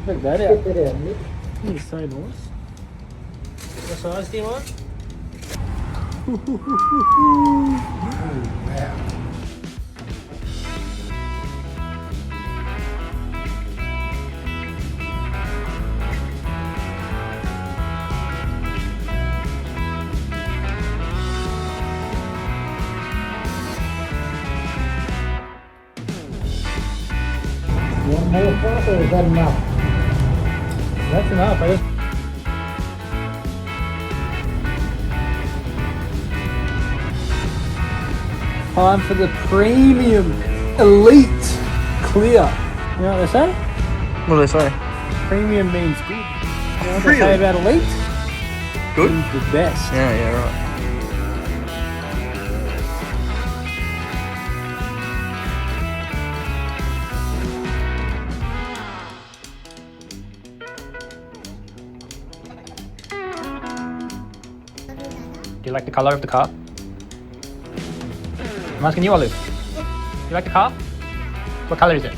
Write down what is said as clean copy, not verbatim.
Check that out. It's so nice. What size do you want? Wow. One more cup or is that enough? That's enough, eh? Time for the premium elite clear. You know what they say? What do they say? Premium means good. You know what they Really? say about elite? Good? Means the best. Yeah, right. Do you like the colour of the car? I'm asking you, Olive. Do you like the car? What colour is it?